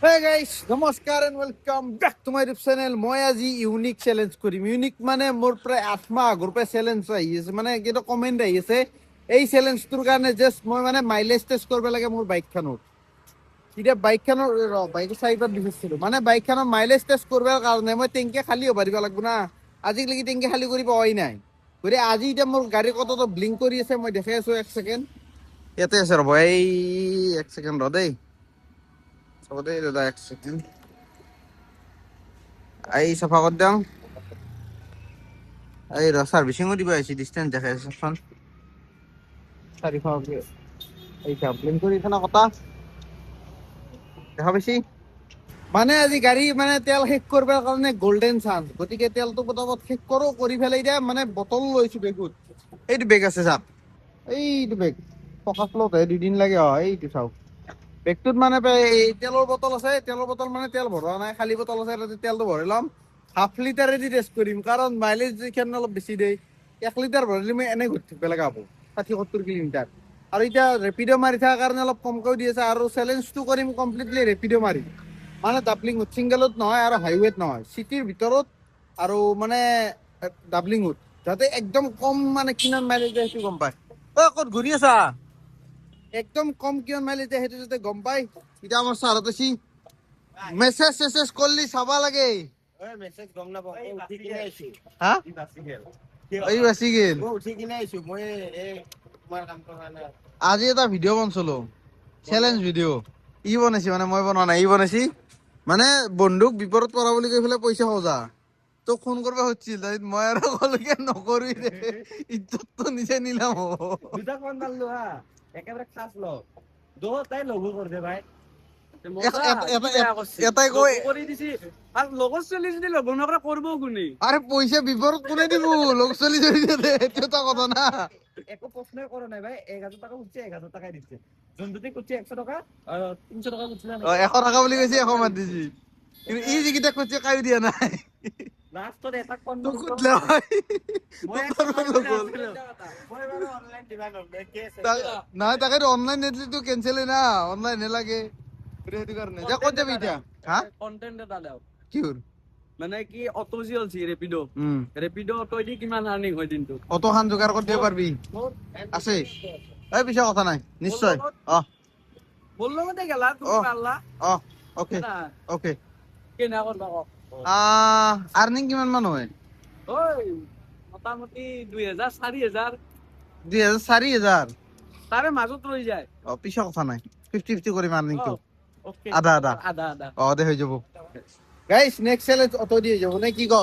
Hey guys, নমস্কাৰ and welcome back to my YouTube channel. মই আজি ইউনিক চেলেঞ্জ কৰিম। ইউনিক মানে মোৰ প্ৰায় 8 মাহ আগৰ পৰা চেলেঞ্জ আহি আছে, মানে কিটা কমেণ্ট আহি আছে। এই চেলেঞ্জটোৰ কাৰণে জাষ্ট মই মানে মাইলেজ টেষ্ট কৰিব লাগে মোৰ বাইকখনৰ। এতিয়া বাইকখনৰ বাইক চাইডত বিচাৰিছিলোঁ, মানে বাইকখনৰ মাইলেজ টেষ্ট কৰিবৰ কাৰণে মই টেংকি খালী হ'ব দিব লাগিব না। আজিলৈকে টেংকি খালী কৰিব হোৱাই নাই। গতিকে আজি এতিয়া মোৰ গাড়ী কতটো ব্লিংক কৰি আছে, মই দেখাই আছোঁ। 1 ছেকেণ্ড ইয়াতে আছে, ৰ'ব। এই 1 ছেকেণ্ড ৰ দেই, চাব দেই দাদা। 1 ছেকেণ্ড এই চাফা কৰি দিওঁ। এই সাৰ্ভিসিংও দিব আহিছে, ডিস্টেন্স দেখাই আছে চাচোন। 400 এই ব্লিংক কৰি আছে না কথা দেখা পাইছি। মানে আজি গাড়ী মানে তেল শেষ কৰিবৰ কাৰণে গোল্ডেন চান্স, গতিকে তেলটো পটাপট শেষ কৰোঁ। কৰি পেলাই এতিয়া মানে বটল লৈছোঁ বেগত। এইটো বেগ আছে চাওক, এইটো বেগ ফকাচ লওঁতে 2 দিন লাগে। এইটো চাওক, বেগটোত মানে এই তেলৰ বটল আছে। তেলৰ বটল মানে তেল ভৰোৱা নাই, খালী বটল আছে। তাতে তেলটো ভৰাই ল'ম। হাফ লিটাৰেদি টেষ্ট কৰিম, কাৰণ মাইলেজ যিখন অলপ বেছি দেই। 1 লিটাৰ ভৰিলে মই এনেই ঘূৰি থাকিব লগা হ'ব 60-70 কিলোমিটাৰ। আৰু এতিয়া ৰেপিড' মাৰি থকাৰ কাৰণে অলপ কমকৈ দি আছে। আৰু চেলেঞ্জটো কৰিম কমপ্লিটলি ৰেপিড' মাৰি, মানে ডাবলিঙত, ছিংগলত নহয় আৰু হাইৱেত নহয়, চিটিৰ ভিতৰত আৰু মানে ডাবলিঙত, যাতে একদম কম মানে কিমান মাইলেজ দিয়ে সেইটো গম পায়। ক'ত ঘূৰি আছা? একদম কম কিমান মাইলেজ দিয়ে সেইটো যাতে গম পায়। এতিয়া আমাৰ ছাৰহঁত আছি, মেছেজ চেছেজ কৰিলি চাবা লাগে। মেছেজ গম নাপাওঁ, উঠি কিনে আহিছো। হা এই বাচি গেল, উঠি কিনে আহিছো মই। তোমাৰ কামটো কাৰণে আজি এটা ভিডিঅ' বনাইছিলো, চেলেঞ্জ ভিডিঅ'। ই বনাইছি, মানে মই বনোৱা নাই, ই বনাইছি। মানে বন্ধুক বিপদত পৰা বুলি কৈ পেলাই পইচা খোজা, তোক ফোন কৰিব খুজিছিল। তাৰপিছত মই আৰু ক'লোকে নকৰোঁ দে, ইজ্জতটো নিজে নিলাম। দুটা ফোন মাৰলো হা, একেবাৰে খাচ লগ দুটাই লঘু কৰিছে ভাই। এটাই কয় কৰি দিছি, আৰু লগৰ চলি যদি লঘু নকৰা কৰিবও কোনে? আৰে পইচা বিপদত কোনে দিব? লগ চলি যদি এইটো এটা কথা না। একো প্ৰশ্নই কৰা নাই ভাই। 1000 টাকা উঠছে, 1000 টাকাই দিছে। যোনটোতে কুটছে 100 টাকা, 300 টাকা কুটছে না। 100 টাকা বুলি কৈছে, 100 মাৰ দিছি। কিন্তু ই যিকেইটা কুটছে কায়ো দিয়া নাই। লাষ্টত এটা কোন তোক কুটলে ভাই, মই অনলাইন দিবা নহয়। তাকেতো অনলাইন নিদিলেতো কেনচেলে না, অনলাইন হে লাগে। সেইটো কাৰণে যা, ক'ত যাবি এতিয়া? হা, কন্টেন্ট এটা দাও। কিহৰ? মানে কি অটো যি অলছি ৰেপিড', ৰেপিড' অটো দি কিমান আৰ্নিং হয় দিনটো? অটো খান যোগাৰ কৰি দিব পাৰবি? আছে এই, পিছে কথা নাই, নিশ্চয়। মোৰ লগতে গেলা, তুমি পাৰলা। Okay okay. কেনা কৰবা ক? আৰ্নিং কিমান মান হয়? মোটামুটি 2000 4000। 2000 4000 তাৰে মাজত ৰৈ যায়। পিছে কথা নাই, 50-50 কৰিম আৰ্নিংটো। আধা আধা আধা আধা দে হৈ যাব। গাইস নেক্সট চ্যালেঞ্জ অটো দিয়ে যাব নে কি ক?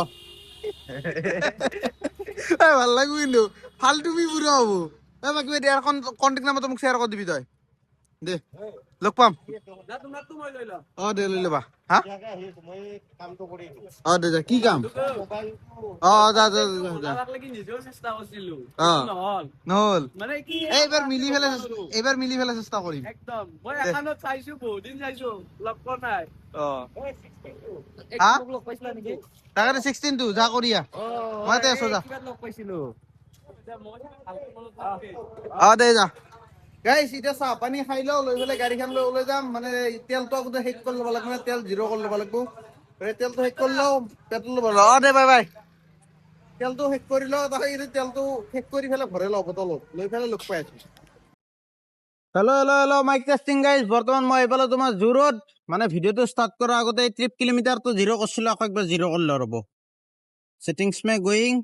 ভাল লাগব কিন্তু ফালতুমি পুৰা হব। বাকি ইয়াৰ কন্টেক্ট নাম্বাৰটো মোক শ্বেয়াৰ কৰি দিবি তই দে, লগ পাম। দে লৈ ল'বা। হা দে যা, কি কাম? যা যা যা। নহল মানে কি, এইবাৰ মিলি ফেলে চেষ্টা কৰিম একদম। মই এখানত চাইছো, বহুত দিন চাইছো, লগ পোৱা নাই। তাকে 16 টো যা কৰিয়া, মই তে আছো যা। লগ পাইছিলো দে যা। গাইস এতিয়া চাহ পানী খাই লওঁ, লৈ পেলাই গাড়ীখন লৈ ওলাই যাম। মানে তেলটো আগতে শেষ কৰি ল'ব লাগিব, তেল জিৰ' কৰি ল'ব লাগিব। তেলটো শেষ কৰি লওঁ, পেট্ৰল ভৰাম। দে বাই বাই। তেলটো শেষ কৰি লওঁ, তেলটো শেষ কৰি পেলাই ভৰাই লওঁ বটলত, লৈ পেলাই লগ পাই আছো। Hello', mike testing guys. বৰ্তমান মই এইফালে তোমাৰ জোৰত, মানে ভিডিঅ'টো ষ্টাৰ্ট কৰাৰ আগতে 30 কিলোমিটাৰটো জিৰ' কৰিছিলোঁ, আকৌ একবাৰ জিৰ' কৰিলোঁ। ৰ'ব, সেটিংস মে গোয়িং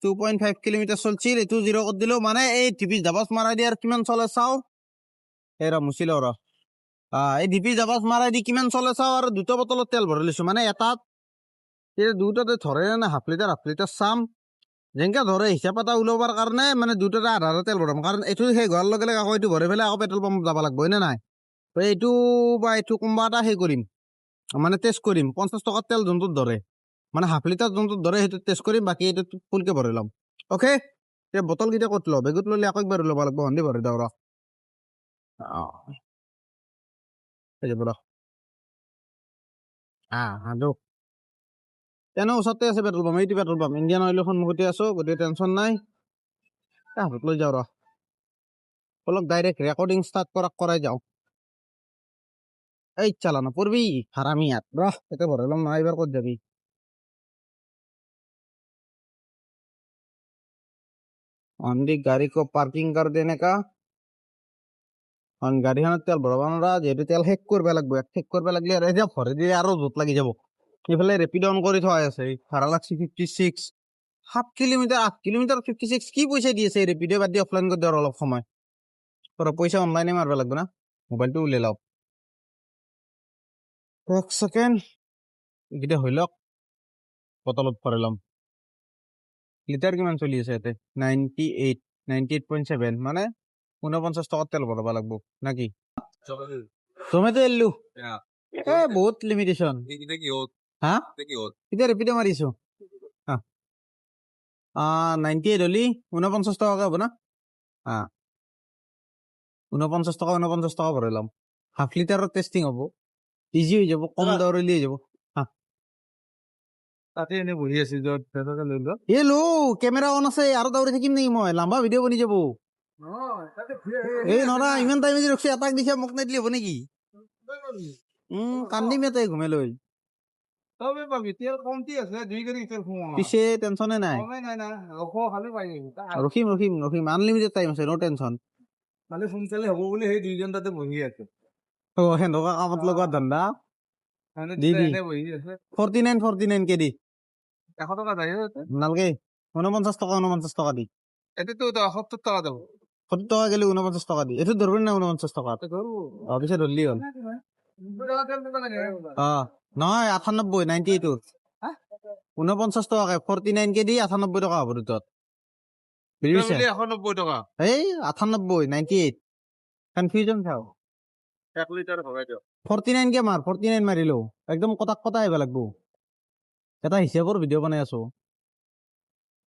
2.5 কিলোমিটাৰ চলছিল, এইটো জিৰ' কৰি দিলোঁ। মানে এই টিভি জাবাছ মাৰাই দি আৰু কিমান চলে চাওঁ। এৰা মুচিলো ৰ, এই ডিপি জাবাছ মাৰাই দি কিমান চলে চাওঁ। আৰু দুটা বটলত তেল ভৰাই লৈছোঁ, মানে এটাত দুটাতে ধৰে না হাফ লিটাৰ চাম। যেনেকে ধৰে হিচাপ এটা ওলাবৰ কাৰণে মানে দুটাতে আধা তেল ভৰাম, কাৰণ এইটো সেই হোৱাৰ লগে লগে আকৌ এইটো ভৰাই পেলাই আকৌ পেট্ৰল পাম্প যাব লাগব, হয়নে নাই? তো এইটো বা এইটো কোনোবা এটা সেই কৰিম, মানে টেষ্ট কৰিম। 50 টকাৰ তেল যোনটোত ধৰে, মানে হাফ লিটাৰ যোনটোত ধৰে সেইটো টেষ্ট কৰিম। বাকী এইটো ফুলকে ভৰাই ল'ম। অ'কে, এতিয়া বটল কেইটা ক'ত ল? বেগত ল'লে আকৌ একবাৰ ল'ব লাগিব, সন্ধি ভৰাই দিওঁ ৰ। হৈ যাব ৰ। তেনে ওচৰতে আছে পেট্ৰল পাম্প, এইটো পেট্ৰল পাম্প, ইণ্ডিয়ান অইলৰ সন্মুখতে আছো, গতিকে টেনশ্যন নাই। হাতত লৈ যাওঁ ৰ, অলপ ডাইৰেক্ট ৰেকৰ্ডিং ষ্টাৰ্ট কৰাই যাওঁ। এই চালানো পড়বি হারামি আর রহ এতে ভরালাম না এবার কত যাবি অনলি গাড়ি কো পার্কিং কর দেনে কা অন গাড়িখানত তেল ভরাব না যেহেতু তেল শেষ করবে লাগবে শেষ করবে লাগলে আর এতিয়া ভরে দিলে আৰু জোত লাগি যাব এইফালে ৰেপিড অন কৰি থোৱা আছে ভাড়া লাগছি 56 7 কিলোমিটাৰ 8 কিলোমিটাৰ 56 কি পইচা দি আছে ৰেপিডে বাদ দি অফলাইন কৰি দিয়ক অলপ সময় তোরা পয়সা অনলাইনে মারবে লাগবে না মোবাইলটো উলিয়াই লও এক সেকেন্ড এইকেইটা হৈ লওক বটলত ভৰাই ল'ম লিটাৰ কিমান চলি আছে ইয়াতে 98.7 মানে 49 টকাত তেল ভৰাব লাগব নাকি জমেটো এৰিলো এ বহুত লিমিটেশ্যন হা এতিয়া ৰেপিডে মাৰিছো 98 হলি 49 টকাকে হ'ব না 49 টকা ভৰাই ল'ম হাফ লিটাৰৰ টেষ্টিং হ'ব ইজি হৈ যাব কম দৌৰিলে হৈ যাব তাতে এনে বহি আছি য'ত লৈ ল লো কেমেৰা অন আছে আৰু দৌৰি থাকিম নেকি মই লাম্বা ভিডিঅ' বনি যাব এই নৰা ইমান টাইম যে ৰখছি এটাক দিছে মোক নিদিলে হ'ব নেকি কান্দিম ইয়াতে ঘুমাই লৈ তবে পাবি তেল কমতি আছে 2 গাড়ী তেল খুমা পিছে টেনচনে নাই ৰখিম ৰখিম ৰখিম আনলিমিটেড টাইম আছে নো টেনচন মানে সোনকালে হ'ব বুলি সেই 2 জন তাতে বহি আছে সেনেকুৱা কামত লগোৱা ধান্দা দি 49 কে দি 100 টকা যায় নালগে 49 টকা 49 টকা দি এটাতো 70 টকা যাব 70 টকা গেলে 49 টকা দি এটো ধরবেন না 49 টকা পিছে ধরলি হল নহয় 98 98 49 টকা 49 কে দি 98 টকা হ'ব দুটাত বুঝিছে 190 টকা এই 98 98 কনফিউজন চাও 1 লিটাৰ ভৰাই দিও 49 কে মাৰ 49 মাৰিলো একদম কটাক কটা আহিব লাগব এটা হিচাপৰ ভিডিঅ' বনাই আছো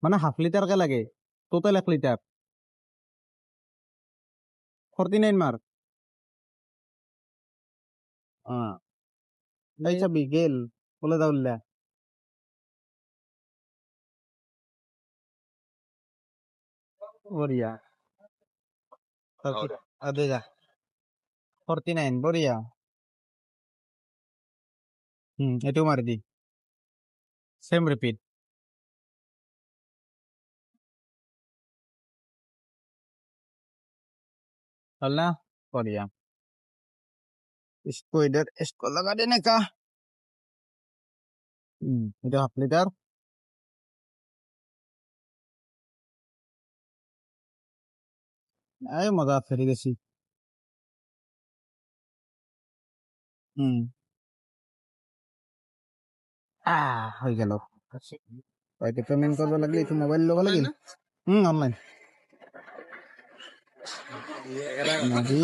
মানে হাফ লিটাৰ কে লাগে টোটাল 1 লিটাৰ 49 মার এই চাবি গেল বলে দাউল্লা বঢ়িয়া আদে যা 49 বঢ়িয়া এটো মারি দি সেম রিপিট হল না बढ़िया इसको इधर इसको लगा देने का इधर हाफ लिटर এই মজা ফেরি গেছি হয়ে গেল হয়তো পেমেন্ট করবে লাগলে একটু মোবাইল লোক লাগিল অনলাইন নাহি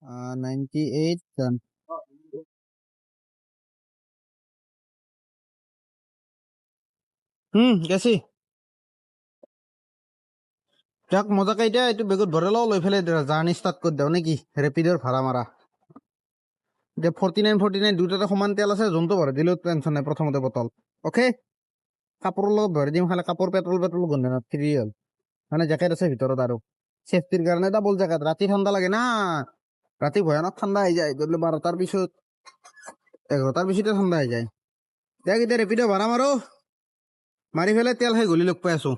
98 done গেছি যাক মজাকে এতিয়া এইটো বেগত ভৰাই লওঁ লৈ পেলাই জাৰ্ণি ষ্টাৰ্ট কৰি দিওঁ নেকি ৰেপিডৰ ভাড়া মাৰা এতিয়া 49 দুটাতে সমান তেল আছে যোনটো ভৰাই দিলেও টেনশ্যন নাই প্ৰথমতে বটল অ'কে কাপোৰৰ লগত ভৰাই দিম খালি কাপোৰ পেট্ৰল গোন্ধ না ফ্ৰী হ'ল মানে জেকেট আছে ভিতৰত আৰু চেফটিৰ কাৰণে ডাবল জেকেট ৰাতি ঠাণ্ডা লাগে না ৰাতি ভয়ানক ঠাণ্ডা হৈ যায় গধূলি 12টাৰ পিছত 11টাৰ পিছতে ঠাণ্ডা হৈ যায় দেখ এতিয়া ৰেপিডৰ ভাড়া মাৰো মাৰি পেলাই তেল সেই গলি লগ পাই আছো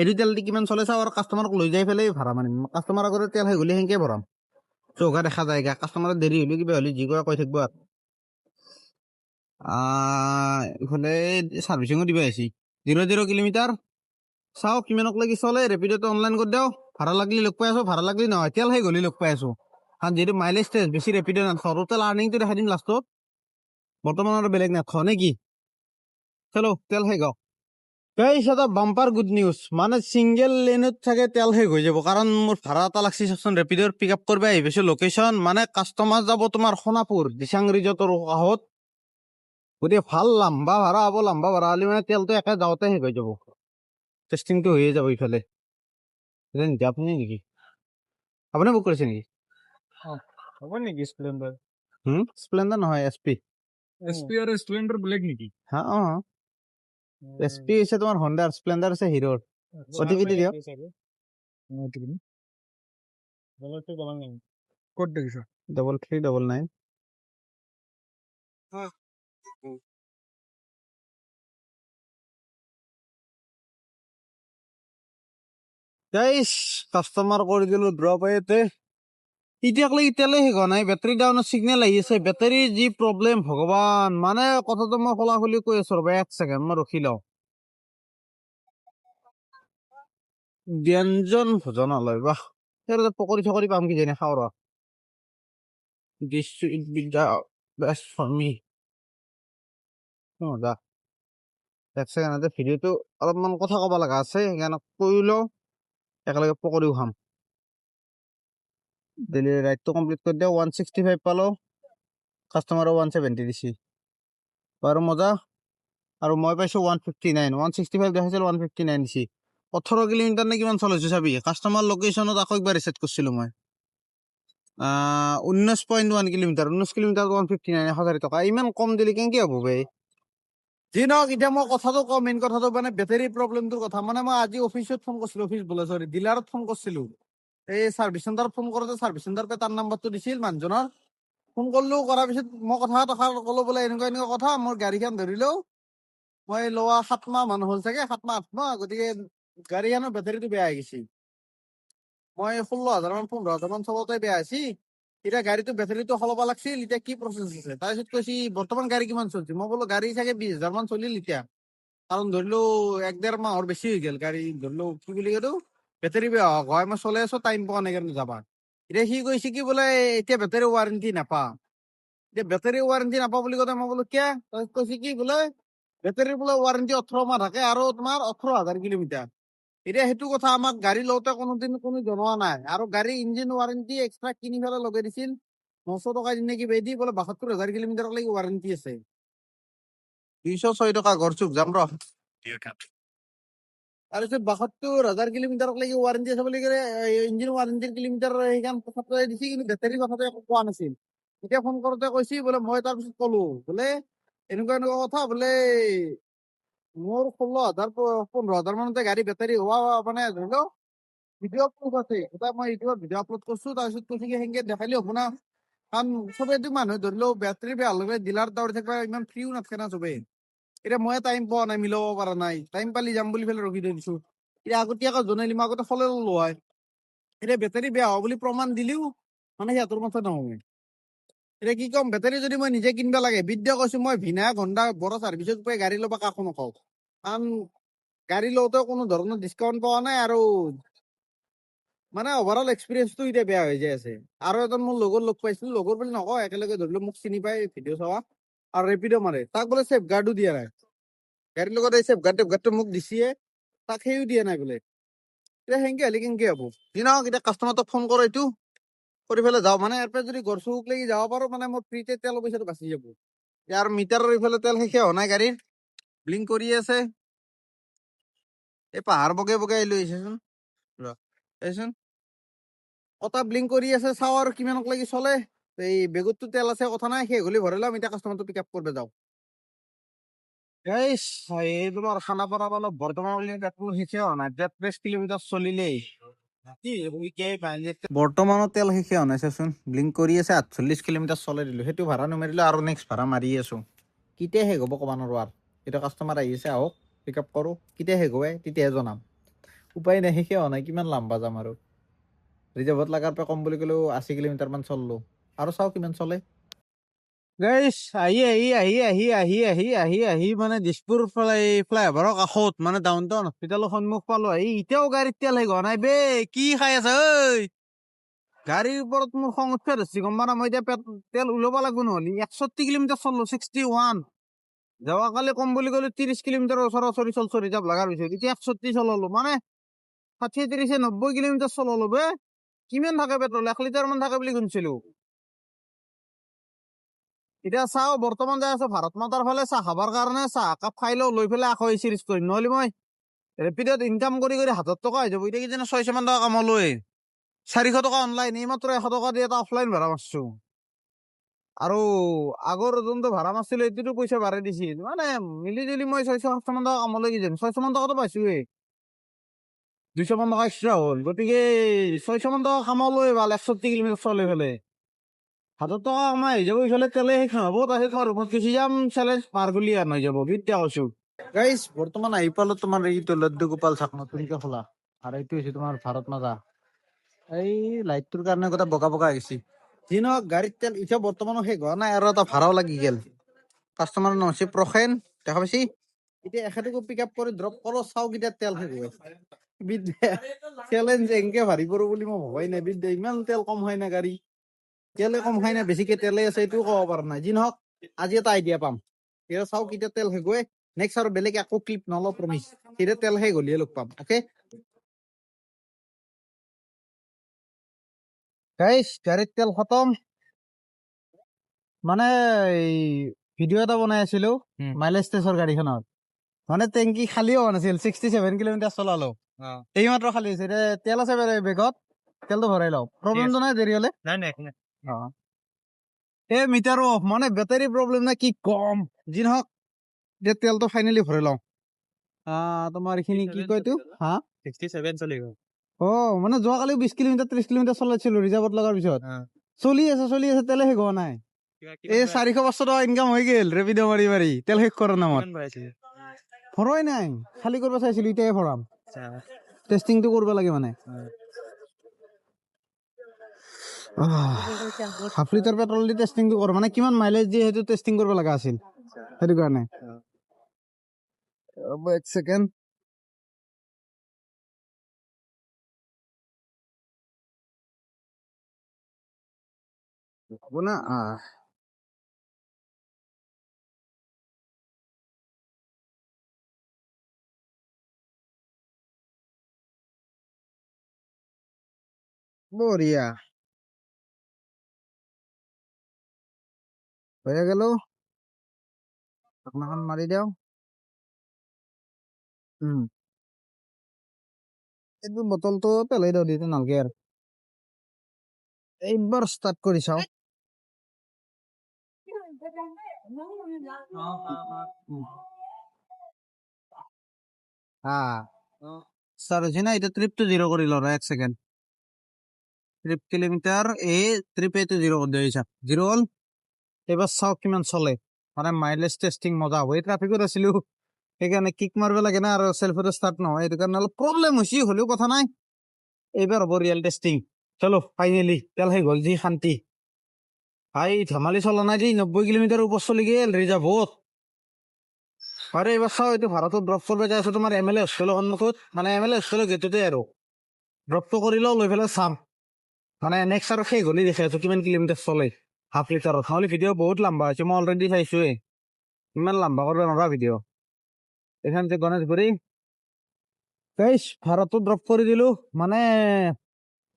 এইটো তেল দি কিমান চলে চাওঁ আৰু কাষ্টমাৰক লৈ যাই পেলাই ভাড়া মাৰিম কাষ্টমাৰ আগতে তেল সেই গলি সেনেকৈ ভৰাম চৌঘা দেখা যায় কাষ্টমাৰৰ দেৰি হ'লে কিবা হ'লে যি কৰা কৈ থাকিব আৰু ইফালে ছাৰ্ভিচিঙো দিব আহিছি 0 কিলোমিটাৰ চাওঁ কিমানক লাগি চলে ৰেপিডটো অনলাইন কৰি দিওঁ ভাড়া লাগিলে লগ পাই আছো ভাড়া লাগিলে নহয় তেল সেই গলি লগ পাই আছো কাৰণ যিহেতু মাইলেজ বেছি ৰেপিড নাথাকোঁ টোটেল আৰ্নিংটো দেখাই দিম লাষ্টত বৰ্তমান আৰু বেলেগ নাথাকোঁ নে কি চলো তেল শেষ হওক গাইছ এটা বাম্পাৰ গুড নিউজ মানে সিঙ্গেল লেনত থাকে তেল শেষ হৈ যাব কাৰণ মোৰ ভাড়া এটা লাগছি চাচোন ৰেপিডৰ পিক আপ কৰিব আহি পাইছো লোকেশ্যন মানে কাষ্টমাৰ যাব তোমাৰ সোণাপুৰ দিচাং ৰিজৰ্টৰ কাষত গতিকে ভাল লাম্বা ভাড়া হ'ব লাম্বা ভাড়া হ'লে মানে তেলটো একে যাওঁতে শেষ হৈ যাব টেষ্টিংটো হৈয়ে যাব ইফালে আপুনি নেকি আপুনি বুক কৰিছে নেকি হ'ব নেকি স্প্লেণ্ডাৰ স্প্লেণ্ডাৰ নহয় এছপি আৰু স্প্লেণ্ডাৰ বেলেগ নেকি হা এছপি হৈছে তোমাৰ হণ্ডাৰ স্প্লেণ্ডাৰ আছে হিৰোৰ অটিপি দিয়ক ক'ত দেখিছ 3399 গাইছ কাষ্টমাৰ কৰি দিলো ড্ৰপ ইয়াতে এতিয়ালৈ শেষ হোৱা নাই বেটাৰী ডাউনৰ চিগনেল আহি আছে বেটাৰীৰ যি প্ৰব্লেম ভগৱান মানে কথাটো মই খোলাখুলি কৈ আছো ৰ'বা এক ছেকেণ্ড মই ৰখি লওঁ ব্যঞ্জন ভোজনালয় বাহ পকৰি চকৰি পাম কিজানি খাওঁ ৰ দিছ it be the best for me the এক ছেকেণ্ড ভিডিঅ'টো অলপমান কথা ক'ব লগা আছে সেইকাৰণে কৈ লওঁ একেলগে পকৰিও খাম ডেলিভাৰী ৰাইডটো কমপ্লিট কৰি দিওঁ 165 পালো কাষ্টমাৰে 170 দিছে বাৰু মজা আৰু মই পাইছোঁ 159 165 দেখাইছিল 159 দিছে 18 কিলোমিটাৰ নে কিমান চলাইছো চাবি কাষ্টমাৰ লোকেশ্যনত আকৌ একবাৰ ৰিছেট কৰিছিলোঁ মই 19.1 কিলোমিটাৰ 19 কিলোমিটাৰ 159 1000 টকা ইমান কম দিলে কেনেকৈ হ'ব বে যি নহওক এতিয়া মই কথাটো কওঁ মেইন কথাটো মানে বেটাৰী প্ৰব্লেমটোৰ কথা মানে মই আজি অফিচত ফোন কৰিছিলোঁ অফিচ বোলে চৰি ডিলাৰত ফোন কৰিছিলোঁ এই ছাৰ্ভিচ চেণ্টাৰত ফোন কৰোঁতে ছাৰ্ভিচ চেণ্টাৰতে তাৰ নাম্বাৰটো দিছিল মানুহজনৰ ফোন কৰিলোঁ কৰাৰ পিছত মই কথা ক'লো বোলে এনেকুৱা কথা মোৰ গাড়ীখন ধৰিলেও মই লোৱা 7 মাহ মানুহ হ'ল চাগে 7 মাহ 8 মাহ গতিকে গাড়ীখনৰ বেটাৰীটো বেয়া হৈ গৈছে মই 16,000 মান 15,000 মান চলতে বেয়া হৈছে এতিয়া গাড়ীটো বেটাৰীটো সলাব লাগিছিল এতিয়া কি প্ৰচেছ আছে তাৰপিছত কৈছে বৰ্তমান গাড়ী কিমান চলিছে মই বোলো গাড়ী চাগে 20,000 মান চলিল এতিয়া কাৰণ ধৰিলো 1-1.5 মাহৰ বেছি হৈ গ'ল গাড়ী ধৰিলো কি বুলি কলো বেটাৰী বেয়া হয় মই চলাই আছো টাইম পোৱা নাই কাৰণে যাবা এতিয়া সি কৈছে কি বোলে এতিয়া বেটাৰী ৱাৰেণ্টি নাপা এতিয়া বেটাৰী ৱাৰেণ্টি নাপা বুলি কওঁতে মই বোলো কিয় কৈছে কি বোলে বেটাৰীৰ বোলে ৱাৰেণ্টি 18 মাহ থাকে আৰু তোমাৰ 18,000 কিলোমিটাৰ এতিয়া সেইটো কথা আমাক গাড়ী লওঁতে কোনোদিন কোনো জনোৱা নাই আৰু গাড়ী ইঞ্জিন ৱাৰেণ্টি এক্সট্ৰা কিনি পেলাই লগাই দিছিল 900 টকা দিনে কিবা দি বোলে 72,000 কিলোমিটাৰলৈকে ৱাৰেণ্টি আছে 206 টকা ঘৰচুক যাম ৰ তাৰপিছত 72,000 কিলোমিটাৰলৈকে ৱাৰেণ্টি আছে বুলি ক'লে ইঞ্জিন ৱাৰেণ্টিৰ কিলোমিটাৰ সেইখন কথাটো দিছে কিন্তু বেটাৰী কথাটো একো কোৱা নাছিল এতিয়া ফোন কৰোঁতে কৈছে বোলে মই তাৰপিছত ক'লো বোলে এনেকুৱা কথা বোলে মোৰ 16,000 15,000 মানতে গাড়ী বেটাৰী হোৱা মানে ধৰি লওক ভিডিঅ' প্ৰুফ আছে এটা মই ইউটিউবত ভিডিঅ' আপলোড কৰিছো তাৰপিছত কৈছে কি সেনেকে দেখালে হ'ব না কাৰণ চবেইতো মানুহে ধৰি লওক বেটাৰী বেয়া হ'লে ডিলাৰ দৌৰি থাকিব ইমান ফ্ৰীও নাথাকে না চবেই এতিয়া মই টাইম পোৱা নাই মিলাব পৰা নাই টাইম পালি যাম বুলি পেলাই ৰখি থৈ দিছো এতিয়া আগতীয়াকৈ জনাই মই আগতে সলাই ললো হয় এতিয়া বেটাৰী বেয়া হোৱা বুলি প্ৰমাণ দিলেও মানে সিহঁতৰ মাথা নহয় এতিয়া কি ক'ম বেটাৰী যদি মই নিজে কিনিব লাগে বিদ্যা কৈছো মই বিনায়ক হোণ্ডা বড় ছাৰ্ভিচত পাই গাড়ী ল'ব কাকো নকওঁ কাৰণ গাড়ী লওঁতে কোনো ধৰণৰ ডিছকাউণ্ট পোৱা নাই আৰু মানে অভাৰঅল এক্সপিৰিয়েঞ্চটো এতিয়া বেয়া হৈ যাই আছে আৰু এজন মোৰ লগৰ লগ পাইছিলো লগৰ বুলি নকওঁ একেলগে ধৰিলো মোক চিনি পাই ভিডিঅ' চাৱা আৰু ৰেপিড' মাৰে তাক বোলে ছেফ গাৰ্ডো দিয়া নাই গাড়ীৰ লগত এই ছেফ গাৰ্ডটো মোক দিছিয়ে তাক সেইও দিয়া নাই বোলে এতিয়া সেনেকে হ'লে কেনেকে হ'ব যি নহওক এতিয়া কাষ্টমাৰটোক ফোন কৰোঁ এইটো কৰি পেলাই যাওঁ মানে ইয়াৰ পৰা যদি গড়চুক লাগি যাব পাৰো মানে মোৰ ফ্ৰীতে তেলৰ পইচাটো বাচি যাব ইয়াৰ মিটাৰৰ ইফালে তেল শেষে হোৱা নাই গাড়ীৰ ব্লিংক কৰি আছে এই পাহাৰ বগাই বগাই লৈ আহিছেচোন এইচোন কটা ব্লিংক কৰি আছে চাওঁ আৰু কিমানক লাগি চলে এই বেগতটো তেল আছে কথা নাই শেষ হ'লে ভৰাই ল'ম এতিয়া কাষ্টমাৰটো পিক আপ কৰিব যাওঁ গাইছ এই তোমাৰ খানাপাৰা অলপ বৰ্তমান পেট্ৰল শেষে হোৱা নাই 33 কিলোমিটাৰ চলিলেই বৰ্তমানৰ তেল শেষে হোৱা নাই চাচোন ব্লিংক কৰি আছে 48 কিলোমিটাৰ চলাই দিলো সেইটো ভাড়া নামাৰিলো আৰু নেক্সট ভাড়া মাৰি আছো কেতিয়া শেষ হ'ব ক'ব নোৱাৰো আৰু এতিয়া কাষ্টমাৰ আহি আছে আহক পিক আপ কৰোঁ কেতিয়া শেষ হয় তেতিয়াহে জনাম উপায় নাই শেষে হোৱা নাই কিমান লাম্বা যাম আৰু ৰিজাৰ্ভত লগাৰ পৰা কম বুলি ক'লেও 80 কিলোমিটাৰ মান চললো আৰু চাওঁ কিমান চলে গাইছ আহি মানে দিছপুৰ ফ্লাইঅভাৰৰ কাষত মানে ডাউন টাউন হস্পিটেলৰ সন্মুখ পালো আহি এতিয়াও গাড়ীত তেল শেষ হোৱা নাই বে কি খাই আছে ঐ গাড়ীৰ ওপৰত মোৰ খং উঠিব ধৰিছে গম পানা মই এতিয়া তেল ওলাব লাগিব নহ'লে 61 কিলোমিটাৰ চললো 61 যোৱাকালি কম বুলি ক'লো 30 কিলোমিটাৰ ওচৰা-ওচৰি চলছো ৰিজাৰ্ভ লগাৰ পিছত এতিয়া 61 চলালো মানে 60 30 90 কিলোমিটাৰ চলালো বে কিমান থাকে পেট্ৰল 1 লিটাৰ মান থাকে বুলি শুনিছিলো এতিয়া চাওঁ বৰ্তমান যাই আছো ভাৰত মাতাৰ ফালে চাহ খাবৰ কাৰণে চাহ একাপ খাই লওঁ লৈ পেলাই আকৌ চিৰিজ কৰিম নহ'লে মই ৰেপিডত ইনকাম কৰি হাজাৰ টকা হৈ যাব এতিয়া কিজানি 600 মান টকা কামলৈ 400 টকা অনলাইন এইমাত্ৰ 100 টকা দি এটা অফলাইন ভাড়া মাৰছো আৰু আগৰ যোনটো ভাড়া মাৰছিলো এইটোতো পইচা বাঢ়াই দিছিল মানে মিলি জুলি মই 600 700 মান টকা কামলৈ কিজানি 600 মান টকাটো পাইছোৱে 200 মান টকা এক্সট্ৰা হ'ল, গতিকে 600 মান টকা কামালোৱে ভাল 61 কিলোমিটাৰ চলে ফেলে। হাতত টকা আমাৰ হৈ যাব, ইফালে তেলে শেষ নহ'ব, তাৰপিছত তোমাৰ ৰুমত গুচি যাম, চেলেঞ্জ পাৰ গলি আৰু হৈ যাব, বিদ্যা কৈছো। গাইজ বৰ্তমান আহি পালো তোমাৰ এইটো লড্ডু গোপাল চাক নতুনকে খোলা, আৰু এইটো হৈছে তোমাৰ ভাৰত মাজা। এই লাইটটোৰ কাৰণে গোটেই বগা বগা আহিছে। যি নহওক গাড়ীত তেল এতিয়া বৰ্তমানো শেষ হোৱা নাই, আৰু এটা ভাড়াও লাগি গেল। কাষ্টমাৰৰ নাম হৈছে প্ৰসেন, দেখা পাইছি। এতিয়া এখেতকো পিক আপ কৰি ড্ৰপ কৰোঁ, চাওঁ কেতিয়া তেল শেষ হয়। বিদ্যা চেলেঞ্জ এনেকে ভাৰি কৰো বুলি মই ভবাই নাই। বিদ্যা ইমান তেল কম হয় না গাড়ী, তেলে কম হয় না বেছিকে তেলে আছে, এইটোও ক'ব পৰা নাই। যি নহওক আজি এটা আইডিয়া পাম, এতিয়া চাওঁ কেতিয়া তেল শেষ হয়। নেক্সট আৰু বেলেগ একো ক্লিপ নলওঁ, প্ৰমিছ। তেতিয়া তেল শেষ হ'লেহে লগ পাম, অ'কে গাইছ। গাড়ীত তেল খতম। মানে এই ভিডিঅ' এটা বনাই আছিলো মাইলেজ টেষ্টৰ গাড়ীখনত, মানে টেংকি খালী হোৱা নাছিল, 67 কিলোমিটাৰ চলালো, এই মাত্ৰ খালী হৈছে। তেল আছে বেগত, তেলটো ভৰাই লওঁ, প্ৰব্লেমটো নাই দেৰি হলে। এই মিটাৰো অফ, মানে বেটাৰী প্ৰব্লেম নাই কি কম। যি নহওক এতিয়া তেলটো ফাইনেলি ভৰাই লওঁ। তোমাৰ এইখিনি কি কয় এইটো, হা 67 চলি গ'ল। মানে যোৱাকালিও 20 কিলোমিটাৰ 30 কিলোমিটাৰ চলাইছিলো ৰিজাৰ্ভত লগাৰ পিছত। চলি আছে তেলে শেষ হোৱা নাই। এই 400-500 টকা ইনকাম হৈ গেল ৰেপিড' মাৰি মাৰি তেল শেষ কৰাৰ নামত। ভৰাই নাই, খালী কৰিব চাইছিলো, এতিয়াই ভৰাম। টেষ্টিংটো কৰিব লাগে মানে। হাফ লিটাৰ পেট্ৰল দি টেষ্টিংটো কৰো, মানে কিমান মাইলেজ দিয়ে সেইটো টেষ্টিং কৰিব লগা আছিল, সেইটো কাৰণে। এক ছেকেণ্ড। হ'ব না? বঢ়িয়া হয়ে গেল। ঢাকনাখন মাৰি দিওঁ। এইটো বটলটো পেলাই দিওঁ, দিতে নালগে আৰু। এইবাৰ ষ্টাৰ্ট কৰি চাওঁ। স্যার হয়েছে না, এটা ট্রিপটো 0 করে লো, এক সেকেন্ড। ট্রিপ কিলোমিটার এই ট্রিপে তো 0 করে দিয়েছে, 0 হল। এবার চাও কিমান চলে, মানে মাইলেজ টেষ্টিং মজা হ'ব। এই ট্রাফিকত আছিলো, সেইকাৰণে কিক মাৰিব লাগে না, আৰু সেলফতে ষ্টাৰ্ট নহয়, সেইটো কাৰণে অলপ প্ৰব্লেম হৈছে, হ'লেও কথা নাই। এইবাৰ হ'ব ৰিয়েল টেষ্টিং। চলো ফাইনেলি তেল শেষ হ'ল, যি শান্তি। ভাই ধেমালি চলা নাই দেই, 90 কিলোমিটাৰ ওপৰ চলি গেল ৰিজাৰ্ভত। আৰু এইবাৰ চাও এইটো ভাড়াটো ড্ৰপ কৰিব যাই আছো তোমাৰ MLA হোষ্টেলৰ সন্মুখত, মানে MLA হোষ্টেলৰ গেটতে আৰু ড্ৰপটো কৰি লওঁ, লৈ পেলাই চাম। মানে নেক্সট আৰু শেষ হ'লে দেখি আছো কিমান কিলোমিটাৰ চলে হাফ লিটাৰত, নহ'লে ভিডিঅ' বহুত লম্বা হৈছে, মই অলৰেডি চাইছোৱে। ইমান লম্বা কৰিব নোৱাৰা ভিডিঅ'। এইখন যে গণেশগুৰি গাইছ, ভাড়াটো ড্ৰপ কৰি দিলো। মানে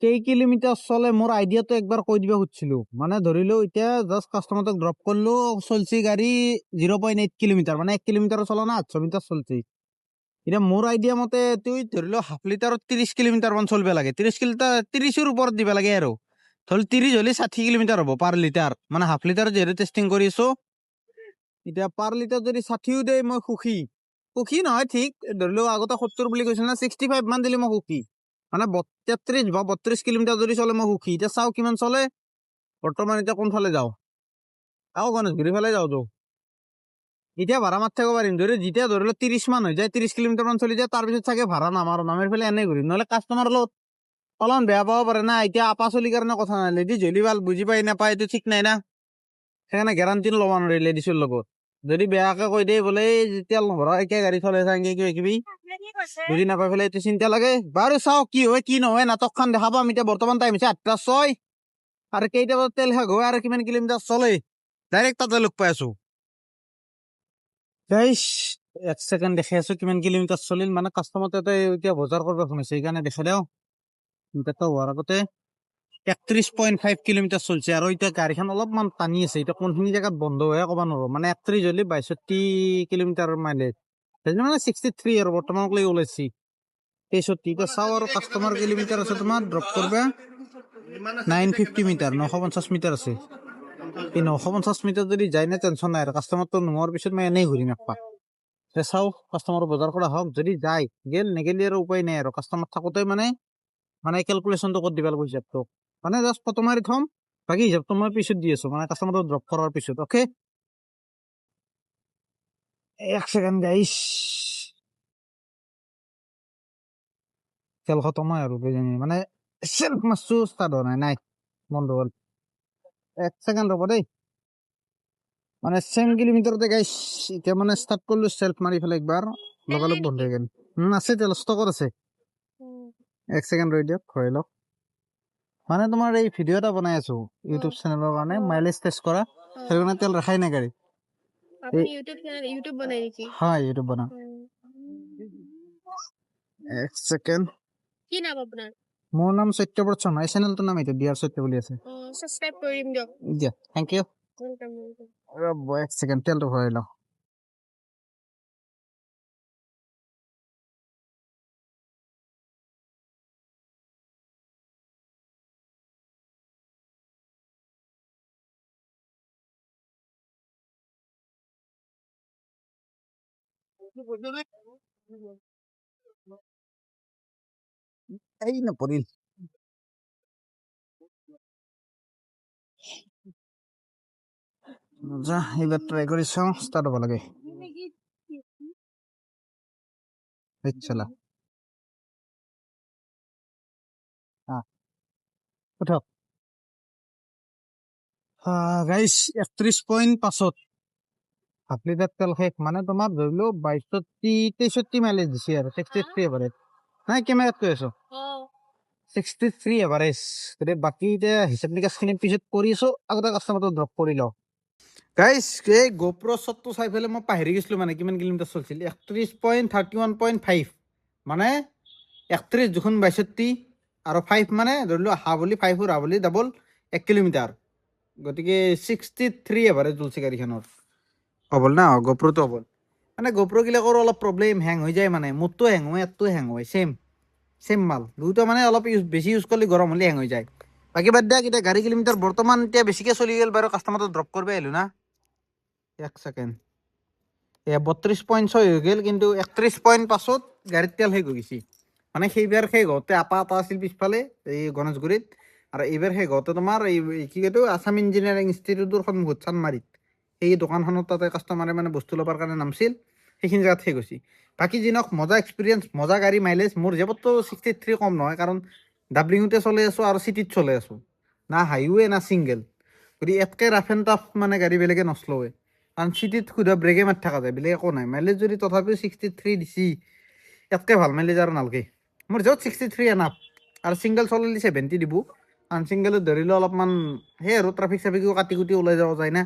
কেই কিলোমিটাৰ চলে মোৰ আইডিয়াটো একবাৰ কৈ দিব খুজিছিলো। মানে ধৰিলো এতিয়া জাষ্ট কাষ্টমাৰক ড্ৰপ কৰিলো, চলছি গাড়ী 0.8 কিলোমিটাৰ, মানে 1 কিলোমিটাৰ চলা না 800 মিটাৰ চলছি। এতিয়া মোৰ আইডিয়া মতে তুই ধৰি লও হাফ লিটাৰত 30 কিলোমিটাৰ মান চলিব লাগে, 30 কিলোমিটাৰ 30ৰ ওপৰত দিব লাগে আৰু। ধৰি 30 হ'লে 60 কিলোমিটাৰ হ'ব পাৰ লিটাৰ, মানে হাফ লিটাৰ যিহেতু টেষ্টিং কৰি আছো। এতিয়া পাৰ লিটাৰ যদি 60ও দিয়ে মই সুখী। সুখী নহয় ঠিক, ধৰি লও আগতে 70 বুলি কৈছিল না, 65 মান দিলে মই সুখী। মানে 33 বা 32 কিলোমিটাৰ যদি চলে মই সুখী। এতিয়া চাও কিমান চলে। বৰ্তমান এতিয়া কোনফালে যাওঁ, গণেশগুৰি ফালে যাওঁ তো। এতিয়া ভাড়া মাৰি থাকিব পাৰিম, যেতিয়া ধৰি লও 30 মান হৈ যায়, 30 কিলোমিটাৰ মান চলি যায়, তাৰপিছত চাগে ভাড়া নামাৰো, নামাৰি পেলাই এনেই ঘূৰিম। নহ'লে কাষ্টমাৰৰ লগত অলপমান বেয়া পাব পাৰে না। এতিয়া আপা চলিৰ কাৰণে কথা নাই, লেডিজ হলি ভাল, বুজি পাই নাপায় এইটো ঠিক নাই না। সেইকাৰণে গেৰাণ্টি ল'ব নোৱাৰি লেডিছৰ লগত। যদি বেয়াকে কৈ দিয়ে বোলে তেল নভৰা একে গাড়ী চলাই থাকে কিবা কিবি, বুজি নাপাই পেলাই এইটো চিন্তা লাগে। বাৰু চাও কি হয় কি নহয়, নাটক খান দেখা পাম। এতিয়া বৰ্তমান টাইম হৈছে 8:06, আৰু কেইটা বজাত তেল শেষ হয় আৰু কিমান কিলোমিটাৰ চলে ডাইৰেক্ট তাতে লগ পাই আছো। গাইছ এক ছেকেণ্ড দেখি আছো কিমান কিলোমিটাৰ চলিল। মানে কাষ্টমাৰ এতিয়া বজাৰ কৰিব শুনিছে, সেইকাৰণে দেখা দিওঁ। মিটাৰটো হোৱাৰ আগতে 31.5 কিলোমিটাৰ চলছে, আৰু এতিয়া গাড়ীখন অলপমান টানি আছে। এতিয়া কোনখিনি জেগাত বন্ধ হয় ক'ব নোৱাৰো। মানে 31 হ'লে 62 কিলোমিটাৰ মাইলেজ, মানে 63 আৰু বৰ্তমানক লৈ ওলাইছি 63। এতিয়া চাও আৰু কাষ্টমাৰ কিলোমিটাৰ আছে তোমাৰ ড্ৰপ কৰবা 950 মিটাৰ, 950 মিটাৰ আছে। এই 950 মিটাৰ যদি যায় না টেনশ্যন নাই, আৰু কাষ্টমাৰটো নোহোৱাৰ পিছত মই এনেই ঘূৰি নাপাম। চাওঁ কাষ্টমাৰৰ বজাৰ কৰা হওক, যদি যায় গেল নেগেলি আৰু উপায় নাই আৰু কাষ্টমাৰ থাকোঁতে মানে মানে কেলকুলেশ্যনটো কৰি দিব লাগিব হিচাপটো, মানে জাষ্ট ফটো মাৰি থ'ম, বাকী হিচাপটো মই পিছত দি আছোঁ মানে কাষ্টমাৰটো ড্ৰপ কৰাৰ পিছত। অ'কে, 1 ছেকেণ্ড গাইছ, তেল খতম হয় আৰু কেইজনী মানে চেল্ফ মাছটো ষ্টাৰ্ট হোৱা নাই, নাই বন্ধ হ'ল। 1 ছেকেণ্ড ৰ'ব দেই, মানে 7 কিলোমিটাৰতে গাইছ এতিয়া মানে ষ্টাৰ্ট কৰিলোঁ চেল্ফ মাৰি পেলাই একবাৰ লগালগ বন্ধ হৈ গ'ল। আছে তেল ষ্টকত আছে। 1 ছেকেণ্ড ৰৈ দিয়ক, ভৰাই লওক। মানে তোমাৰ এই ভিডিঅ' এটা বনাই আছো ইউটিউব চেনেলৰ কাৰণে, মাইলেজ টেষ্ট কৰা, সেইটো কাৰণে তেল ৰাখাই নাই গাড়ী। আপনি ইউটিউব চ্যানেল ইউটিউব বানাই নাকি? হয় ইউটিউব বনাও। 1 ছেকেণ্ড, কি নাম আপনার? মোৰ নাম সত্যব্ৰত শৰ্মা, এই চেনেলটোৰ নাম এইটো ডিয়াৰ সত্য বুলি আছে। সাবস্ক্ৰাইব কৰিম দিয়ক। দিয়া, থেংক ইউ। ওয়েলকাম। ৰ'ব 1 ছেকেণ্ড, তেলটো ভৰাই লওঁ। এই নপৰিল, যা এইবাৰ ট্ৰাই কৰি চাওঁ, ষ্টাৰ্ট হ'ব লাগে। চলা উঠক গাইছ, 31.5 হাফ লিটাৰ তেল শেষ, মানে তোমাৰ ধৰি লও 22-23 মাইলেজ দিছে আৰু 63 এভাৰেজ, নাই কেমেৰাত কৈ আছো 63 এভাৰেজ। গতিকে বাকী এতিয়া হিচাপ নিকাচখিনি পিছত কৰি আছো, আগতে কাষ্টমাৰটো ড্ৰপ কৰি লওঁ। গাইছ এই গোপ্ৰ শ্বটটো চাই পেলাই মই পাহৰি গৈছিলোঁ মানে কিমান কিলোমিটাৰ চলিছিল। 31.31.5 মানে 31 দুগুণ 62 আৰু 5 মানে ধৰি লও হাফ বুলি 5 হাফ বুলি ডাবল 1 কিলোমিটাৰ, গতিকে 63 এভাৰেজ চলিছে গাড়ীখনৰ। হ'ব না গোপ্ৰটো হ'ব মানে গোপ্ৰগিলাকৰ অলপ প্ৰব্লেম, হেং হৈ যায়, মানে মোৰটো হেং হয়, এতটো হেং হয়, চেম মাল দুটা মানে অলপ বেছি ইউজ কৰিলে গৰম হ'লে হেং হৈ যায়। বাকী বাদ দিয়া, এতিয়া গাড়ী কিলোমিটাৰ বৰ্তমান এতিয়া বেছিকৈ চলি গ'ল বাৰু, কাষ্টমাৰটো ড্ৰপ কৰিব আহিলোঁ না। 1 ছেকেণ্ড, 32.6 হৈ গ'ল, কিন্তু 31.5 গাড়ীত তেল শেষ হৈ গৈছে। মানে সেইবাৰ শেষ হওঁতে আপা এটা আছিল পিছফালে এই গণেশগুৰিত, আৰু এইবাৰ শেষ হওঁতে তোমাৰ এই কি কয় আছাম ইঞ্জিনিয়াৰিং ইনষ্টিটিউটৰ সন্মুখত চানমাৰিত সেই দোকানখনত তাতে কাষ্টমাৰে মানে বস্তু ল'বৰ কাৰণে নামছিল, সেইখিনি জেগাত শেষ হৈছে। বাকী যি নহওক মজা এক্সপিৰিয়েঞ্চ, মজা গাড়ী, মাইলেজ মোৰ হিচাপততো 63 কম নহয়, কাৰণ ডাবলিঙতে চলাই আছোঁ আৰু চিটিত চলাই আছোঁ, না হাইৱে না ছিংগেল। গতিকে ইয়াতকৈ ৰাফ এণ্ড টাফ মানে গাড়ী বেলেগে নচলোৱে, কাৰণ চিটিত সুধা ব্ৰেকে মাৰি থকা যায়, বেলেগ একো নাই। মাইলেজ যদি তথাপিও 63 দিছি, ইয়াতকৈ ভাল মাইলেজ আৰু নালাগে মোৰ য'ত 63 এনাফ। আৰু ছিংগল চলালে 70 দিব, কাৰণ ছিংগলত ধৰিলেও অলপমান সেই আৰু ট্ৰাফিক চাফিকো কাটি কুটি ওলাই যাব যায় না,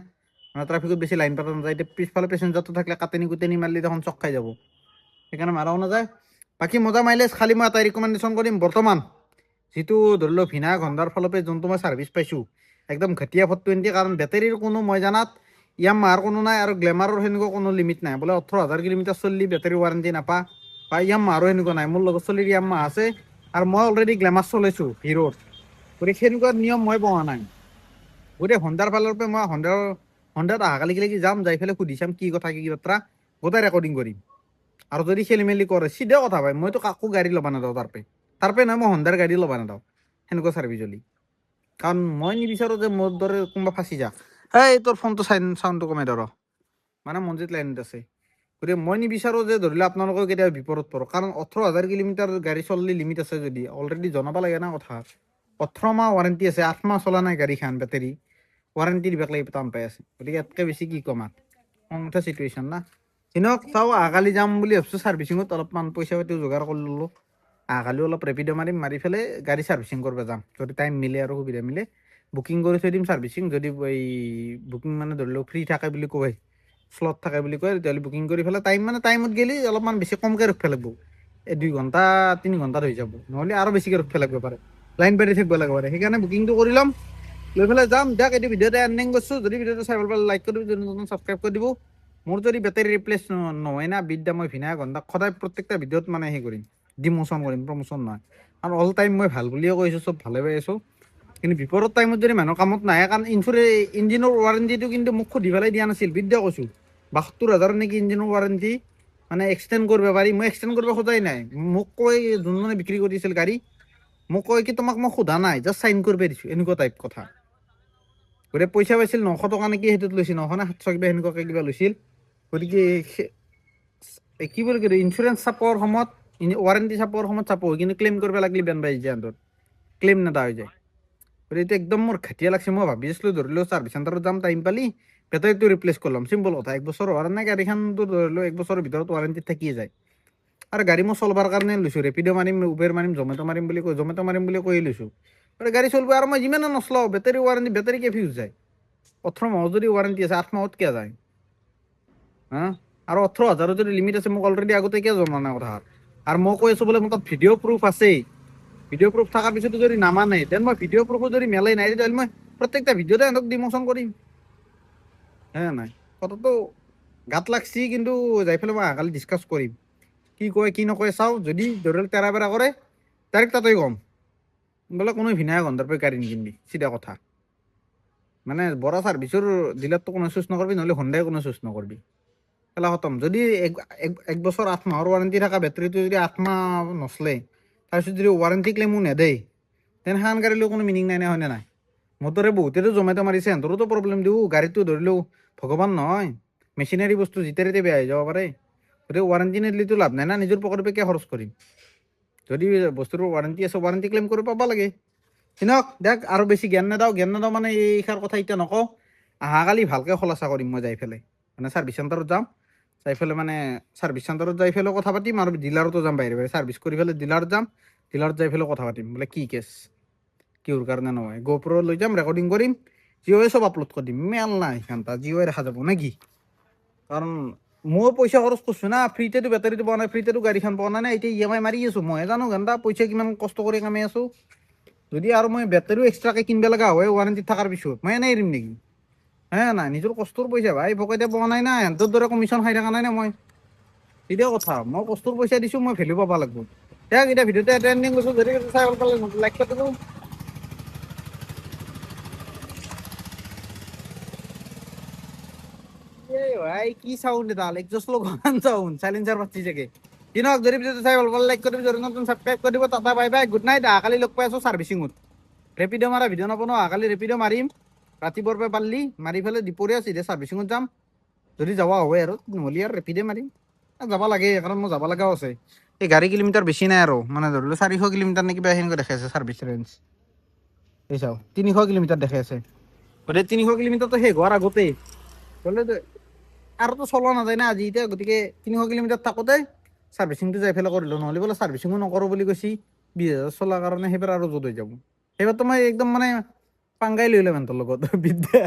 মানে ট্ৰাফিকত বেছি লাইন পাতা নাযায়। এতিয়া পিছফালে পেচেঞ্জাৰটো থাকিলে কাটেনি কুটেনি মাৰিলে দেখোন চক খাই যাব, সেইকাৰণে মাৰাও নাযায়। বাকী মজা মাইলেজ, খালি মই এটা ৰিকমেণ্ডেশ্যন কৰিম, বৰ্তমান যিটো ধৰি লওক ভিনা ঘণ্টাৰ ফালৰ পৰা যোনটো মই ছাৰ্ভিচ পাইছোঁ একদম ঘটীয়া 420, কাৰণ বেটেৰীৰ কোনো মই জানাত ইয়ামাহাৰ কোনো নাই, আৰু গ্লেমাৰৰ সেনেকুৱা কোনো লিমিট নাই, বোলে 18,000 কিলোমিটাৰ চলিলে বেটাৰী ৱাৰেণ্টি নাপা, বা ইয়ামাহাৰো সেনেকুৱা নাই। মোৰ লগত চলিৰ ইয়ামাহা আছে, আৰু মই অলৰেডি গ্লেমাৰ চলাইছোঁ হিৰোৰ, গতিকে সেনেকুৱা নিয়ম মই পোৱা নাই। গোটেই হণ্ডাৰ ফালৰ পৰা মই হণ্ডাত অহাকালিলৈকে যাম, যাই পেলাই সুধি চাম কি কথা কি বাত্ৰা, গোটেই ৰেকৰ্ডিং কৰিম। আৰু যদি খেলি মেলি কৰে চিধা কথা পাই, মইতো কাকো গাড়ী ল'ব নাযাওঁ তাৰপে নহয়, মই হণ্ডাৰ গাড়ী ল'ব নাযাওঁ সেনেকুৱা ছাৰ্ভিচ হ'লে, কাৰণ মই নিবিচাৰোঁ যে মোৰ দৰে কোনোবা ফাঁচি যাক। এই তোৰ ফোনটো চাউণ্ডটো কমাই ধৰ, মানে মনজিত লাইনত আছে। গতিকে মই নিবিচাৰোঁ যে ধৰি লওক আপোনালোকেও কেতিয়াবা বিপদত পৰক, কাৰণ 18,000 কিলোমিটাৰ গাড়ী চলিলে লিমিট আছে যদি অলৰেডি জনাব লাগে না কথা। 18 মাহ ৱাৰেণ্টি আছে, 8 মাহ চলা নাই গাড়ীখন, বেটেৰী ৱাৰেণ্টি দিবাক লাগি টান পাই আছে। গতিকে ইয়াতকৈ বেছি কি ক'ম আৰু, খং উঠা চিটুৱেশ্যন না। এনেওক চাওঁ, অহাকালি যাম বুলি ভাবিছোঁ ছাৰ্ভিচিঙত, অলপমান পইচা পাতিও যোগাৰ কৰি ল'লোঁ। অহাকালিও অলপ ৰেপিড' মাৰিম, মাৰি পেলাই গাড়ী ছাৰ্ভিচিং কৰিব যাম, যদি টাইম মিলে আৰু সুবিধা মিলে। বুকিং কৰি থৈ দিম ছাৰ্ভিচিং, যদি এই বুকিং মানে ধৰি লওক ফ্ৰী থাকে বুলি কয়, শ্লট থাকে বুলি কয়, তেতিয়াহ'লে বুকিং কৰি পেলাই টাইমত গ'লে অলপমান বেছি কমকৈ ৰখিব লাগিব, 2 ঘণ্টা 3 ঘণ্টাত হৈ যাব, নহ'লে আৰু বেছিকৈ ৰখিব লাগিব পাৰে, লাইন পাতি থাকিব লাগিব পাৰে। সেইকাৰণে বুকিংটো কৰি ল'ম, লৈ পেলাই যাম। দিয়ক এইটো ভিডিঅ'তে এণ্ডিং কৰিছোঁ, যদি ভিডিঅ'টো চাই ভাল পালে লাইক কৰি দিব, যদি নতুন ছাবস্ক্ৰাইব কৰি দিব। মোৰ যদি বেটাৰী ৰিপ্লেচ নহয় না, বিদ্যা মই ভিনা ঘণ্টা সদায় প্ৰত্যেকটা ভিডিঅ'ত মানে সেই কৰিম, ডিমোশ্যন কৰিম, প্ৰমোশ্যন নহয়। আৰু অল টাইম মই ভাল বুলিয়ে কৈছোঁ, চব ভালে পাই আছোঁ, কিন্তু বিপদৰ টাইমত যদি মানুহ কামত নাহে, কাৰণ ইঞ্জিনৰ ৱাৰেণ্টিটো কিন্তু মোক সুধি পেলাই দিয়া নাছিল, বিদ্যা কৈছোঁ 72,000 নেকি ইঞ্জিনৰ ৱাৰেণ্টি, মানে এক্সটেণ্ড কৰিব পাৰি। মই এক্সটেণ্ড কৰিব খোজাই নাই, মোক কৈ যোনজনে বিক্ৰী কৰিছিল গাড়ী মোক কয় কি তোমাক মই সোধা নাই, জাষ্ট চাইন কৰিব দিছোঁ, এনেকুৱা টাইপ কথা। গতিকে পইচা পাইছিল 900 টকা নেকি সেইটোত লৈছিল, 900 নে 700 কিবা সেনেকুৱাকৈ কিবা লৈছিল। গতিকে কি বুলি কয় ইঞ্চুৰেঞ্চ চাপৰ সময়ত ৱাৰেণ্টি চাপৰ সময়ত চাপ হয়, কিন্তু ক্লেইম কৰিব লাগিলে বেন বাই যায় আন্তত ক্লেইম নেদা হৈ যায়। গতিকে এইটো একদম মোৰ ঘাটিয়া লাগছে। মই ভাবি আছিলোঁ ধৰি লওঁ ছাৰ্ভিচ চেণ্টাৰত যাম, টাইম পালি বেটাৰীটো ৰিপ্লেচ কৰি ল'ম, চিম্পল কথা। 1 বছৰ হোৱাৰ নাই গাড়ীখনতো ধৰি লওঁ 1 বছৰৰ ভিতৰত ৱাৰেণ্টিত থাকিয়ে যায়। আৰু গাড়ী মই চলবাৰ কাৰণে লৈছোঁ, ৰেপিড' মাৰিম, উবেৰ মাৰিম, জমেট' মাৰিম বুলি কৈ লৈছোঁ। আৰু গাড়ী চলিব আৰু মই যিমানে নচলাওঁ বেটাৰী ৱাৰেণ্টি বেটাৰী কে ফিউজ যায়। 18 মাহত যদি ৱাৰেণ্টি আছে 8 মাহত কিয় যায় হা? আৰু 18,000 যদি লিমিট আছে মোক অলৰেডি আগতে কিয় জনোৱা নাই কথা। আৰু মই কৈ আছোঁ বোলে মোৰ তাত ভিডিঅ' প্ৰুফ আছেই, ভিডিঅ' প্ৰুফ থকাৰ পিছতো যদি নামানে, দেন মই ভিডিঅ' প্ৰুফো যদি মেলাই নাই তেতিয়াহ'লে মই প্ৰত্যেকটা ভিডিঅ'তে সিহঁতক ডিম'শ্যন কৰিম। হে নাই কথাটো গাত লাগছি, কিন্তু যাই পেলাই মই অহাকালি ডিছকাছ কৰিম, কি কয় কি নকয় চাওঁ। যদি ধৰি লওক তেৰা বেৰা কৰে ডাইৰেক্ট তাতেই ক'ম বোলে কোনো ভিনাই ঘণ্টাৰ পৰা গাড়ী নিকিনিবি, চিধা কথা। মানে বৰা ছাৰ্ভিচৰ ডিলাৰটো কোনো চুজ নকৰিবি, নহ'লে হোণ্ডাই কোনো চুজ নকৰিবি, খেলা খতম। যদি 1 বছৰ 8 মাহৰ ৱাৰেণ্টি থকা বেটাৰীটো যদি 8 মাহ নচলে, তাৰপিছত যদি ৱাৰেণ্টি ক্লেইমো নেদেই, তেনে সেইখন গাড়ী লৈ কোনো মিনিং নাই নে, হয়নে নাই? মোৰ দৰে বহুতেতো জমেট' মাৰিছে, সিহঁতৰোতো প্ৰব্লেম দিওঁ। গাড়ীটো ধৰি লওঁ ভগৱান নহয়, মেচিনাৰী বস্তু যেতিয়াই তেতিয়াই বেয়া হৈ যাব পাৰে। গতিকে ৱাৰেণ্টি নিদিলেতো লাভ নাই না, নিজৰ পকেটৰ পৰা কিয় খৰচ কৰিম। যদি বস্তুটোৰ ৱাৰেণ্টি আছে ৱাৰেণ্টি ক্লেইম কৰিব পাব লাগে। শুনক দেখ আৰু বেছি জ্ঞান নেদাওঁ মানে এইষাৰ কথা এতিয়া নকওঁ। অহাকালি ভালকৈ খোলাচা কৰিম মই যাই পেলাই, মানে ছাৰ্ভিচ চেণ্টাৰত যাম, যাই পেলাই মানে ছাৰ্ভিচ চেণ্টাৰত যাই পেলাই কথা পাতিম, আৰু ডিলাৰতো যাম, বাহিৰে বাহিৰে ছাৰ্ভিচ কৰি পেলাই ডিলাৰত যাম, ডিলাৰত যাই পেলাই কথা পাতিম বোলে কি কেছ, কিহৰ কাৰণে নহয়। GoPro লৈ যাম, ৰেকৰ্ডিং কৰিম, জিঅ'য়ে চব আপলোড কৰি দিম, মেল নাই সিহঁতা জিঅ'য়ে দেখা যাব নে কি। কাৰণ মই পইচা খৰচ কৰিছোঁ না, ফ্ৰীতেতো বেটাৰীটো পোৱা নাই, ফ্ৰীতেতো গাড়ীখন পোৱা নাই। এতিয়া EMI মাৰি আছোঁ, মইহে জানো ঘণ্টা পইচা কিমান কষ্ট কৰি কামাই আছোঁ। যদি আৰু মই বেটাৰীও এক্সট্ৰাকৈ কিনিব লগা হয় ৱাৰেণ্টিত থকাৰ পিছত, মই এনেই এৰিম নেকি? হে নাই, নিজৰ কষ্টৰ পইচা ভাই, পকেটে পোৱা নাই না, সিহঁতৰ দৰে কমিশ্যন খাই থকা নাই না মই। এতিয়া কথা মই কষ্টৰ পইচা দিছোঁ, মই ভেলু পাব লাগিব। দেখ এতিয়া ভিডিঅ'টো এণ্ডিং কৰিছোঁ, যদি চাই ভাল পালে লাইক কৰি দিব। এই ভাই কি সাউন্ড এটা, এক্সজস্ট লগান সাউন্ড, সাইলেন্সাৰ বাজছি চাগে। কিনক যদি ভিডিওটো চাই ভাল পালে লাইক কৰি দিব, যদি নতুন সাবস্ক্ৰাইব কৰি দিব। Tata bye bye, good night. অহাকালি লগ পাই আছোঁ ছাৰ্ভিচিঙত। ৰেপিড' মাৰা ভিডিঅ' নবনাওঁ, অহাকালি ৰেপিড' মাৰিম ৰাতিপুৱাৰ পৰা পাৰিলি, মাৰি পেলাই দুপৰীয়া চিধা ছাৰ্ভিচিঙত যাম। যদি যাব হয় আৰু, নহ'লে আৰু ৰেপিডে মাৰিম। যাব লাগে, কাৰণ মই যাব লগাও আছে। এই গাড়ী কিলোমিটাৰ বেছি নাই আৰু, মানে ধৰি লওক 400 কিলোমিটাৰ নে কিবা সেনেকুৱা দেখাই আছে ছাৰ্ভিচ ৰেঞ্জ। এই চাওঁ 300 কিলোমিটাৰ দেখাই আছে। গতিকে 300 কিলোমিটাৰটো শেষ হোৱাৰ আগতেই হ'লে আৰুতো চলোৱা নাযায় না আজি এতিয়া। গতিকে 300 কিলোমিটাৰ থাকোঁতে ছাৰ্ভিচিংটো যাই পেলাই কৰিলোঁ, নহ'লে বোলে ছাৰ্ভিচিঙো নকৰোঁ বুলি কৈছি 20,000 চলাৰ কাৰণে। সেইবাৰ আৰু য'ত হৈ যাব, সেইবাৰতো মই একদম মানে পাংগাই লৈ ল'ম সিহঁতৰ লগত বিদ্যা।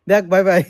দেখ বাই বাই।